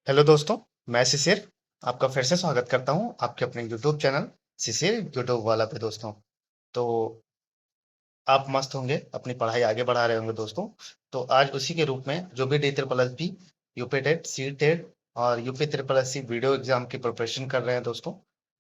Hello दोस्तों। मैं शिशिर आपका फिर से स्वागत करता हूं आपके अपने यूट्यूब चैनल शिशिर यूट्यूब वाला पे दोस्तों। तो आप मस्त होंगे, अपनी पढ़ाई आगे बढ़ा रहे होंगे दोस्तों। तो आज उसी के रूप में जो भी D triple S B, UP TET, C TET और UP triple S C video exam की प्रिपरेशन कर रहे हैं दोस्तों,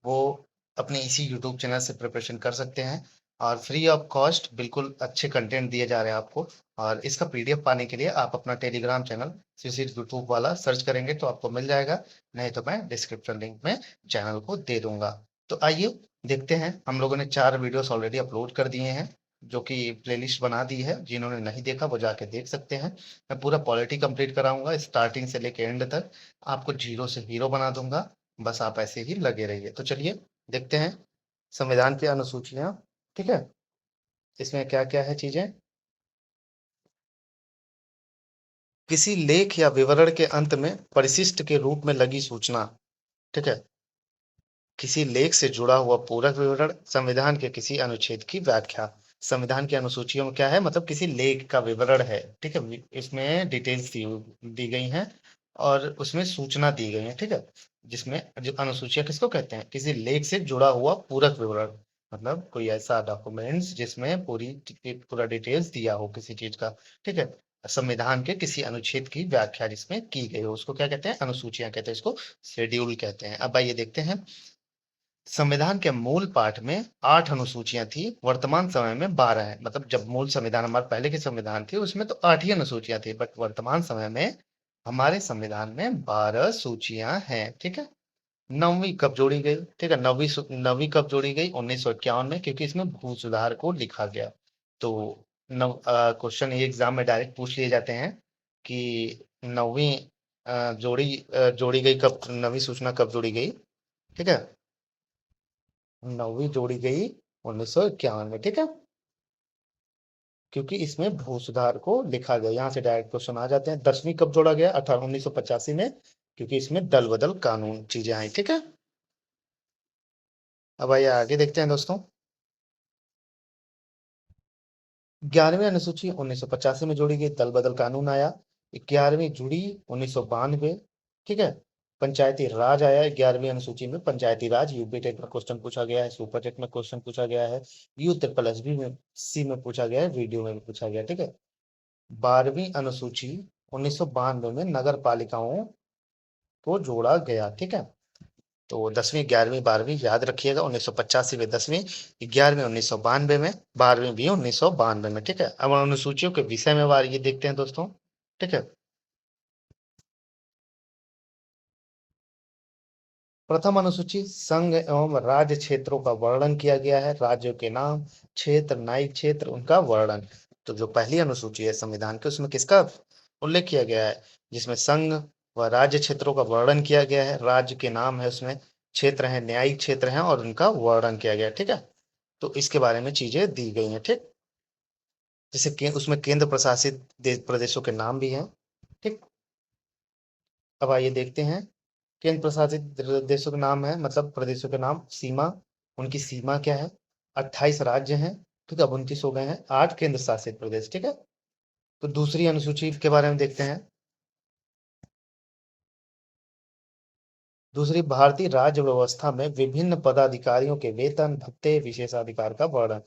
वो अपने इसी यूट्यूब चैनल से प्रिपरेशन कर सकते हैं। और फ्री ऑफ कॉस्ट बिल्कुल अच्छे कंटेंट दिए जा रहे हैं आपको। और इसका पीडीएफ पाने के लिए आप अपना टेलीग्राम चैनल शिशिर यूट्यूब वाला सर्च करेंगे तो आपको मिल जाएगा। नहीं तो मैं डिस्क्रिप्शन लिंक में चैनल को दे दूंगा। तो आइए देखते हैं। हम लोगों ने 4 वीडियोस ऑलरेडी अपलोड कर दिए हैं, जो कि प्लेलिस्ट बना दी है। जिन्होंने नहीं देखा वो जाके देख सकते हैं। मैं पूरा पॉलिटी कंप्लीट कराऊंगा स्टार्टिंग से लेके एंड तक। आपको जीरो से हीरो बना दूंगा। बस आप ऐसे ही लगे रहिए। तो चलिए देखते हैं संविधान की अनुसूचियां। ठीक है, इसमें क्या क्या है चीजें। किसी लेख या विवरण के अंत में परिशिष्ट के रूप में लगी सूचना। ठीक है, किसी लेख से जुड़ा हुआ पूरक विवरण, संविधान के किसी अनुच्छेद की व्याख्या। संविधान की अनुसूचियों में क्या है, मतलब किसी लेख का विवरण है। ठीक है, इसमें डिटेल्स दी गई हैं और उसमें सूचना दी गई है। ठीक है, जिसमें जो अनुसूचियां किसको कहते हैं, किसी लेख से जुड़ा हुआ पूरक विवरण। मतलब कोई ऐसा डॉक्यूमेंट्स जिसमें पूरा डिटेल्स दिया हो किसी चीज का। ठीक है, संविधान के किसी अनुच्छेद की व्याख्या जिसमें की गई हो उसको क्या कहते हैं, अनुसूचियां कहते हैं, इसको शेड्यूल कहते हैं। अब आइए देखते हैं। संविधान के मूल पाठ में 8 अनुसूचियां थी, वर्तमान समय में 12 है। मतलब जब मूल संविधान हमारे पहले की संविधान थी उसमें तो 8 ही अनुसूचियां थी, बट वर्तमान समय में हमारे संविधान में 12 सूचियां हैं। ठीक है, नौवीं कब जोड़ी गई, ठीक है, नौवीं कब जोड़ी गई, 1951 में, क्योंकि इसमें भू सुधार को लिखा गया। तो नव क्वेश्चन ये एग्जाम में डायरेक्ट पूछ लिए जाते हैं कि नौवीं जोड़ी गई कब, नवीं सूचना कब जोड़ी गई। ठीक है, नौवीं जोड़ी गई 1951 में। ठीक है, क्योंकि इसमें भू सुधार को लिखा गया। यहाँ से डायरेक्ट क्वेश्चन आ जाते हैं। 10वीं कब जोड़ा गया, 1985 में, क्योंकि इसमें दल बदल कानून चीजें आई। ठीक है, अब आइए आगे देखते हैं दोस्तों। 11वीं अनुसूची 1985 में जोड़ी गई, दल बदल कानून आया। 11वीं जुड़ी 1992। ठीक है, पंचायती राज आया 11वीं अनुसूची में। पंचायती राज यूपी टेट में क्वेश्चन पूछा गया है, सुपर टेट में क्वेश्चन पूछा गया है, यू ट्रिपल एस बी में सी में पूछा गया है, वीडियो में भी पूछा गया है। ठीक है, 12वीं अनुसूची 1992 में नगर पालिकाओं को जोड़ा गया। ठीक है, तो 10वीं, 11वीं, 12वीं याद रखिएगा। 1985 में 10वीं, 11वीं 1992 में, 12वीं भी 1992 में। ठीक है, अब अनुसूचियों के विषय में बार ये देखते हैं दोस्तों। ठीक है, प्रथम अनुसूची संघ एवं राज्य क्षेत्रों का वर्णन किया गया है। राज्यों के नाम, क्षेत्र, न्यायिक क्षेत्र, उनका वर्णन। तो जो पहली अनुसूची है संविधान की उसमें किसका उल्लेख किया गया है, जिसमें संघ व राज्य क्षेत्रों का वर्णन किया गया है। राज्य के नाम है उसमें, क्षेत्र है, न्यायिक क्षेत्र है और उनका वर्णन किया गया है। ठीक है, तो इसके बारे में चीजें दी गई हैं। ठीक, जैसे उसमें केंद्र प्रशासित प्रदेशों के नाम भी हैं। ठीक, अब आइए देखते हैं। केंद्र प्रशासित देशों के नाम है, मतलब प्रदेशों के नाम, सीमा, उनकी सीमा क्या है। 28 राज्य हैं। ठीक है, अब 29 हो गए हैं, 8 केंद्र शासित प्रदेश। ठीक है, तो दूसरी अनुसूची के बारे में देखते हैं। दूसरी, भारतीय राज्य व्यवस्था में विभिन्न पदाधिकारियों के वेतन, भत्ते, विशेषाधिकार का वर्णन।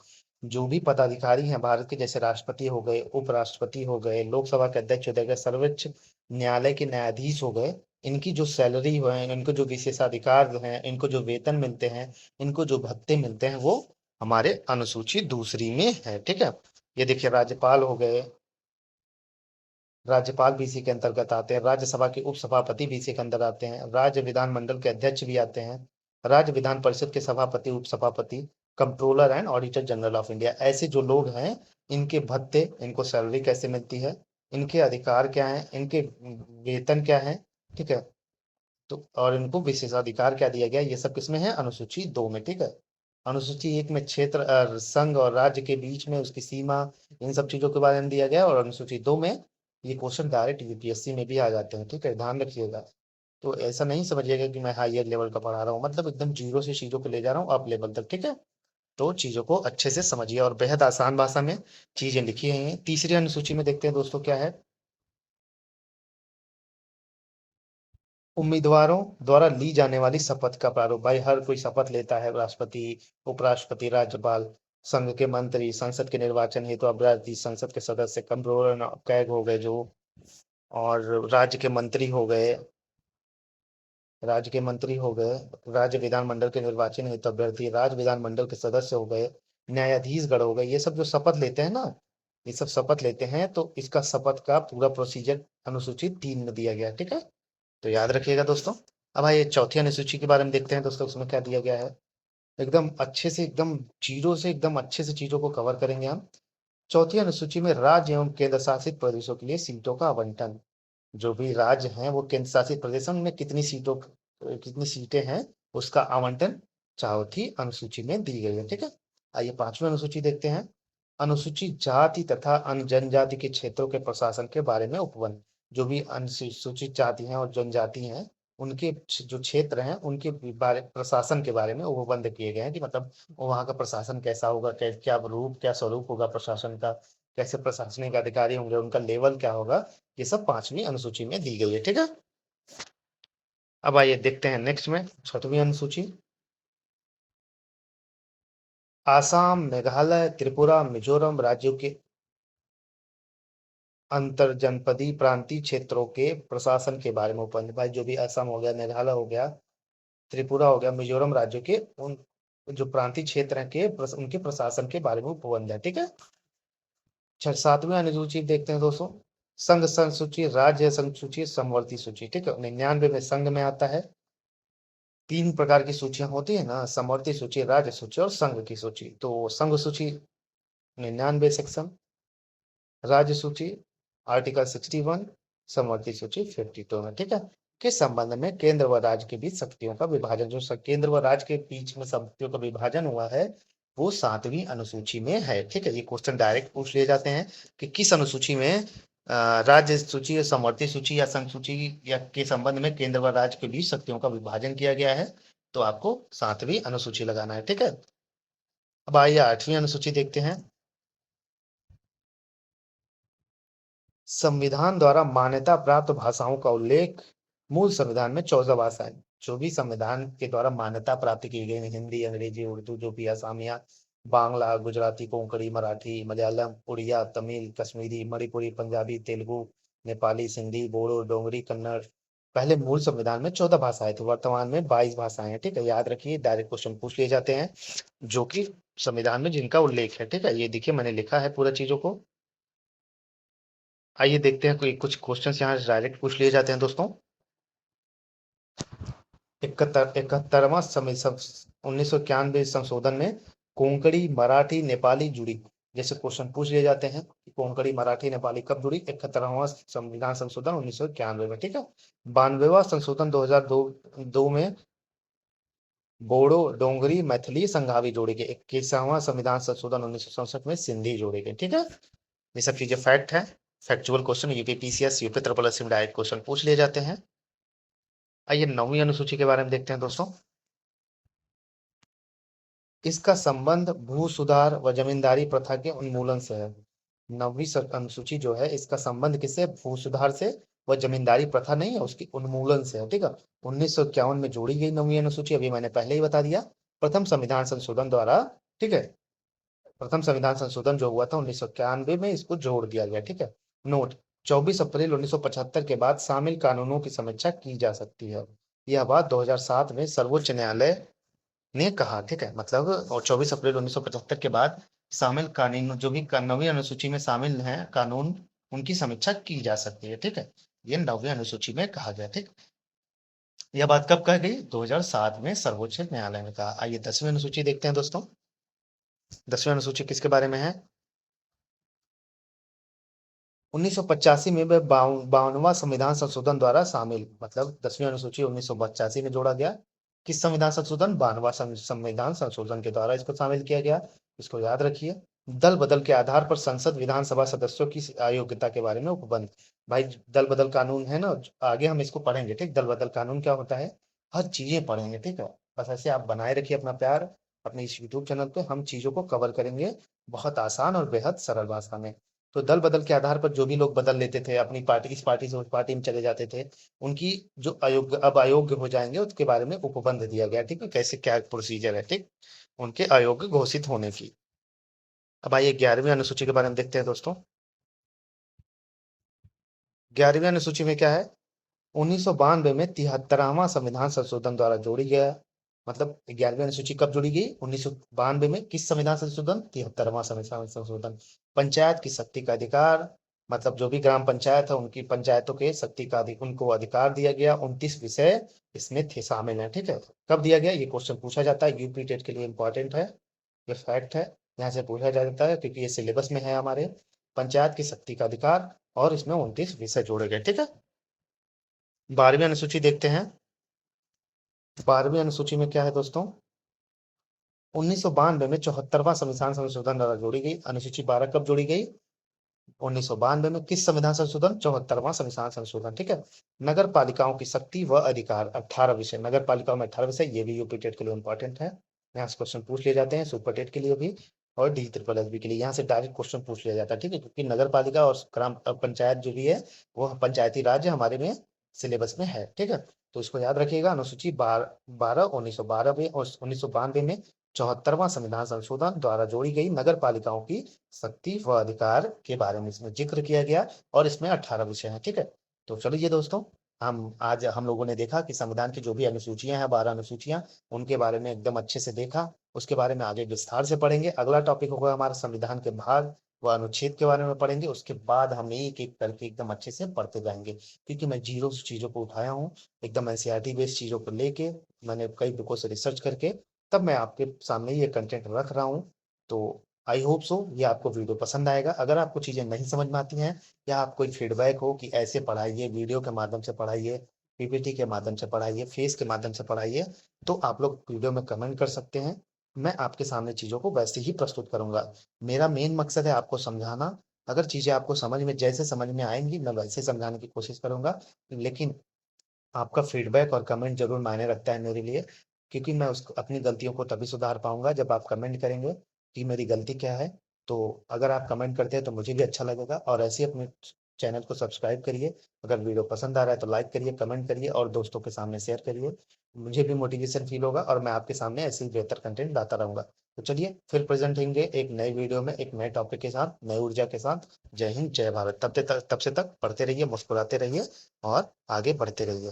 जो भी पदाधिकारी हैं भारत के, जैसे राष्ट्रपति हो गए, उपराष्ट्रपति हो गए, लोकसभा के अध्यक्ष हो गए, सर्वोच्च न्यायालय के न्यायाधीश हो गए, इनकी जो सैलरी है, इनको जो विशेषाधिकार हैं, इनको जो वेतन मिलते हैं, इनको जो भत्ते मिलते हैं, वो हमारे अनुसूची दूसरी में है। ठीक है, ये देखिए, राज्यपाल हो गए, राज्यपाल भी इसी के अंतर्गत आते हैं। राज्यसभा के उपसभापति भी इसी के अंदर आते हैं। राज्य विधानमंडल के अध्यक्ष भी आते हैं। राज्य विधान परिषद के सभापति, उपसभापति, controller and auditor general of India, ऐसे जो लोग हैं, इनके भत्ते, इनको सैलरी कैसे मिलती है, इनके अधिकार क्या है, इनके वेतन क्या है। ठीक है, तो और इनको विशेषाधिकार क्या दिया गया, ये सब किसमें है, अनुसूची 2 में। ठीक है, अनुसूची 1 में क्षेत्र, संघ और राज्य के बीच में उसकी सीमा, इन सब चीजों के बारे में दिया गया। और अनुसूची 2 में ये क्वेश्चन डायरेक्ट यूपीएससी में भी आ जाते हैं। ठीक है, ध्यान रखिएगा। तो ऐसा नहीं समझिएगा कि मैं हायर लेवल का पढ़ा रहा हूँ, मतलब एकदम जीरो से चीजों को ले जा रहा हूँ अप लेवल तक। ठीक है, तो चीजों को अच्छे से समझिए और बेहद आसान भाषा में चीजें लिखी हैं। तीसरी अनुसूची में देखते हैं दोस्तों क्या है। उम्मीदवारों द्वारा ली जाने वाली शपथ का प्रारूप। भाई हर कोई शपथ लेता है, राष्ट्रपति, उपराष्ट्रपति, राज्यपाल, संघ के मंत्री, संसद के निर्वाचन हेतु अभ्यर्थी, संसद के सदस्य, कंट्रोलर कैग हो गए जो, और राज्य के मंत्री हो गए, राज्य के मंत्री हो गए, राज्य विधानमंडल के निर्वाचन हेतु अभ्यर्थी, राज्य विधानमंडल के सदस्य हो गए, न्यायाधीशगण हो गए, ये सब जो शपथ लेते हैं ना, ये सब शपथ लेते हैं, तो इसका शपथ का पूरा प्रोसीजर अनुसूची 3 में दिया गया है, ठीक है। तो याद रखिएगा दोस्तों। अब आइए चौथी अनुसूची के बारे में देखते हैं दोस्तों, उसमें क्या दिया गया है। एकदम अच्छे से, एकदम जीरो से एकदम अच्छे से चीजों को कवर करेंगे हम। चौथी अनुसूची में राज्य एवं केंद्र शासित प्रदेशों के लिए सीटों का आवंटन। जो भी राज्य हैं वो केंद्र शासित प्रदेशों में कितनी सीटें हैं, उसका आवंटन चौथी अनुसूची में दी गई है, ठीक है। आइए पांचवी अनुसूची देखते हैं। अनुसूचित जाति तथा अन्य जनजाति के क्षेत्रों के प्रशासन के बारे में उपबंध। जो भी अनुसूचित जाति हैं और जनजाति हैं, उनके जो क्षेत्र हैं उनके बारे प्रशासन के बारे में उपबंध किए गए हैं, कि मतलब वहाँ का प्रशासन कैसा होगा, क्या रूप क्या स्वरूप होगा प्रशासन का, कैसे प्रशासनिक अधिकारी होंगे, उनका लेवल क्या होगा, ये सब पांचवी अनुसूची में दी गई है, ठीक है। अब आइए देखते हैं नेक्स्ट में छठवीं अनुसूची। आसाम, मेघालय, त्रिपुरा, मिजोरम राज्यों के अंतर जनपदीय प्रांतीय क्षेत्रों के प्रशासन के बारे में उपबंध। भाई जो भी असम हो गया, मेघालय हो गया, त्रिपुरा हो गया, मिजोरम राज्यों के उन जो प्रांतीय क्षेत्र हैं के उनके प्रशासन के बारे में उपबंध है, ठीक है। सातवीं अनुसूची देखते हैं दोस्तों। संघ संसूची, राज्य संसूची, समवर्ती सूची, ठीक है। 99 में संघ में आता है। 3 प्रकार की सूचियां होती है ना, समवर्ती सूची, राज्य सूची और संघ की सूची। तो संघ सूची 99 सेक्शन, राज्य सूची आर्टिकल 61, समवर्ती सूची 52 में, ठीक है। किस संबंध में केंद्र व राज्य के बीच शक्तियों का विभाजन, जो केंद्र व राज्य के बीच में शक्तियों का विभाजन हुआ है, वो 7वीं अनुसूची में है, ठीक है। ये क्वेश्चन डायरेक्ट पूछ लिए जाते हैं कि किस अनुसूची में राज्य सूची, समवर्ती सूची या संघ सूची या के संबंध में केंद्र व राज्य के बीच शक्तियों का विभाजन किया गया है, तो आपको 7वीं अनुसूची लगाना है, ठीक है। अब आइए 8वीं अनुसूची देखते हैं। संविधान द्वारा मान्यता प्राप्त भाषाओं का उल्लेख। मूल संविधान में 14 भाषाएं, जो भी संविधान के द्वारा मान्यता प्राप्त की गई, हिंदी, अंग्रेजी, उर्दू, जो भी असमिया, बांग्ला, गुजराती, कोंकणी, मराठी, मलयालम, उड़िया, तमिल, कश्मीरी, मणिपुरी, पंजाबी, तेलुगु, नेपाली, सिंधी, बोडो, डोगरी, कन्नड़। पहले मूल संविधान में 14 भाषाएं थी, वर्तमान में 22 भाषाएं हैं, ठीक है। याद रखिए, डायरेक्ट क्वेश्चन पूछ लिए जाते हैं जो कि संविधान में जिनका उल्लेख है, ठीक है। ये देखिए मैंने लिखा है पूरा चीजों को। आइए देखते हैं, कोई कुछ क्वेश्चंस यहाँ डायरेक्ट पूछ लिए जाते हैं दोस्तों। 71वां 1991 संशोधन में कोंकणी, मराठी, नेपाली जुड़ी। जैसे क्वेश्चन पूछ लिए जाते हैं कि कोंकणी, मराठी, नेपाली कब जुड़ी। 71वां संविधान संशोधन 1991 में, ठीक है। 92वां संशोधन 2002 में बोडो, डोंगरी, मैथिली, संघावी जोड़े गए। 21वां संविधान संशोधन 1967 में सिंधी जोड़े गए, ठीक है। ये सब चीजें फैक्ट है, factual question UPPCS, UP triple S में डायरेक्ट क्वेश्चन पूछ लिए जाते हैं। आइए 9वीं अनुसूची के बारे में देखते हैं दोस्तों। इसका संबंध भू सुधार व जमींदारी प्रथा के उन्मूलन से है। 9वीं अनुसूची जो है, इसका संबंध किससे, भू सुधार से व जमींदारी प्रथा नहीं है, उसकी उन्मूलन से है, ठीक है। 1951 में जोड़ी गई 9वीं अनुसूची, अभी मैंने पहले ही बता दिया। प्रथम संविधान संशोधन द्वारा, ठीक है, प्रथम संविधान संशोधन जो हुआ था 1991 में, इसको जोड़ दिया गया, ठीक है। नोट, 24 अप्रैल 1975 के बाद शामिल कानूनों की समीक्षा की जा सकती है। यह बात 2007 में सर्वोच्च न्यायालय ने कहा, ठीक है। मतलब और 24 अप्रैल 1975 के बाद शामिल कानून, जो भी 9वीं अनुसूची में शामिल हैं कानून, उनकी समीक्षा की जा सकती है, ठीक है। ये 9वीं अनुसूची में कहा गया, ठीक। यह बात कब कही गई, 2007 में सर्वोच्च न्यायालय ने कहा। आइए 10वीं अनुसूची देखते हैं दोस्तों। 10वीं अनुसूची किसके बारे में है। 1985 में वह 52वां संविधान संशोधन द्वारा शामिल, मतलब 10वीं अनुसूची 1985 में जोड़ा गया। किस संविधान संशोधन, 52वां संविधान संशोधन के द्वारा इसको शामिल किया गया। इसको याद रखिए। दल बदल के आधार पर संसद विधानसभा सदस्यों की अयोग्यता के बारे में उपबंध। भाई दल बदल कानून है ना, आगे हम इसको पढ़ेंगे, ठीक। दल बदल कानून क्या होता है, हर चीजें पढ़ेंगे, ठीक है। बस ऐसे आप बनाए रखिए अपना प्यार। अपने इस यूट्यूब चैनल पे हम चीजों को कवर करेंगे बहुत आसान और बेहद सरल भाषा में। तो दल बदल के आधार पर जो भी लोग बदल लेते थे, अपनी पार्टी इस पार्टी से उस पार्टी में चले जाते थे, उनकी जो अयोग्य अब अयोग्य हो जाएंगे उसके बारे में उपबंध दिया गया। ठीक है, कैसे क्या प्रोसीजर है, ठीक, उनके अयोग्य घोषित होने की। अब आइए 11वीं अनुसूची के बारे में देखते हैं दोस्तों। 11वीं अनुसूची में क्या है, 1992 में 73वां संविधान संशोधन द्वारा जोड़ी गया। मतलब 11वीं अनुसूची कब जोड़ी गई, 1992 में। किस संविधान संशोधन, 73वां संविधान संशोधन। पंचायत की शक्ति का अधिकार, मतलब जो भी ग्राम पंचायत है उनकी पंचायतों के शक्ति का उनको अधिकार दिया गया। 29 विषय इसमें थे शामिल हैं। ठीक है, कब दिया गया, ये क्वेश्चन पूछा जाता है, यूपी टेट के लिए इंपॉर्टेंट है, ये फैक्ट है, यहाँ से पूछा जाता है क्योंकि ये सिलेबस में है हमारे। पंचायत की शक्ति का अधिकार, और इसमें 29 विषय जोड़े गए। ठीक है, 12वीं अनुसूची देखते हैं। 12वीं अनुसूची में क्या है दोस्तों, 1992 में 74वां संविधान संशोधन द्वारा जोड़ी गई। अनुसूची 12 कब जोड़ी गई, 1992 में। किस संविधान संशोधन, 74वां संविधान संशोधन। ठीक है, नगर पालिकाओं की शक्ति व अधिकार, 18 विषय, नगर पालिकाओं में 18 विषय, ये भी यूपी टेट के लिए इंपॉर्टेंट है, यहाँ से क्वेश्चन पूछ लिए जाते हैं, सुपर टेट के लिए भी और डी ट्रिपल एस बी के लिए यहाँ से डायरेक्ट क्वेश्चन पूछ लिया जाता है। ठीक है, क्योंकि नगर पालिका और ग्राम पंचायत जो भी है वो पंचायती राज हमारे में सिलेबस में है। ठीक है, तो इसको याद रखिएगा। अनुसूची 12 में और 1992 में 74वां संविधान संशोधन द्वारा जोड़ी गई नगर पालिकाओं की शक्ति व अधिकार के बारे में इसमें जिक्र किया गया, और इसमें 18 विषय हैं। ठीक है, तो चलिए दोस्तों, हम लोगों ने देखा कि संविधान की जो भी अनुसूचियां हैं, 12 अनुसूचियां, उनके बारे में एकदम अच्छे से देखा। उसके बारे में आगे विस्तार से पढ़ेंगे। अगला टॉपिक होगा हमारा संविधान के भाग व अनुच्छेद के बारे में पढ़ेंगे। उसके बाद हम एक एक करके एकदम अच्छे से पढ़ते जाएंगे, क्योंकि मैं जीरो चीजों को उठाया हूँ, एकदम एनसीईआरटी बेस्ड चीजों को लेके मैंने कई बुकों से रिसर्च करके तब मैं आपके सामने ये कंटेंट रख रहा हूँ। तो आई होप सो ये आपको वीडियो पसंद आएगा। अगर आपको चीजें नहीं समझ में आती हैं, या आप कोई फीडबैक हो कि ऐसे पढ़ाइए, वीडियो के माध्यम से पढ़ाइए, पीपीटी के माध्यम से पढ़ाइए, फेस के माध्यम से पढ़ाइए, तो आप लोग वीडियो में कमेंट कर सकते हैं। मैं आपके सामने चीजों को वैसे ही प्रस्तुत करूंगा। मेरा मेन मकसद है आपको समझाना। अगर चीजें आपको समझ में जैसे समझ में आएंगी मैं वैसे समझाने की कोशिश करूंगा, लेकिन आपका फीडबैक और कमेंट जरूर मायने रखता है मेरे लिए, क्योंकि मैं उसको अपनी गलतियों को तभी सुधार पाऊंगा जब आप कमेंट करेंगे कि मेरी गलती क्या है। तो अगर आप कमेंट करते हैं तो मुझे भी अच्छा लगेगा, और ऐसे ही अपने चैनल को सब्सक्राइब करिए। अगर वीडियो पसंद आ रहा है तो लाइक करिए, कमेंट करिए और दोस्तों के सामने शेयर करिए। मुझे भी मोटिवेशन फील होगा और मैं आपके सामने ऐसे ही बेहतर कंटेंट लाता रहूंगा। तो चलिए फिर प्रेजेंट होंगे एक नए वीडियो में, एक नए टॉपिक के साथ, नई ऊर्जा के साथ। जय हिंद, जय भारत। तब से तक पढ़ते रहिए, मुस्कुराते रहिए और आगे बढ़ते रहिए।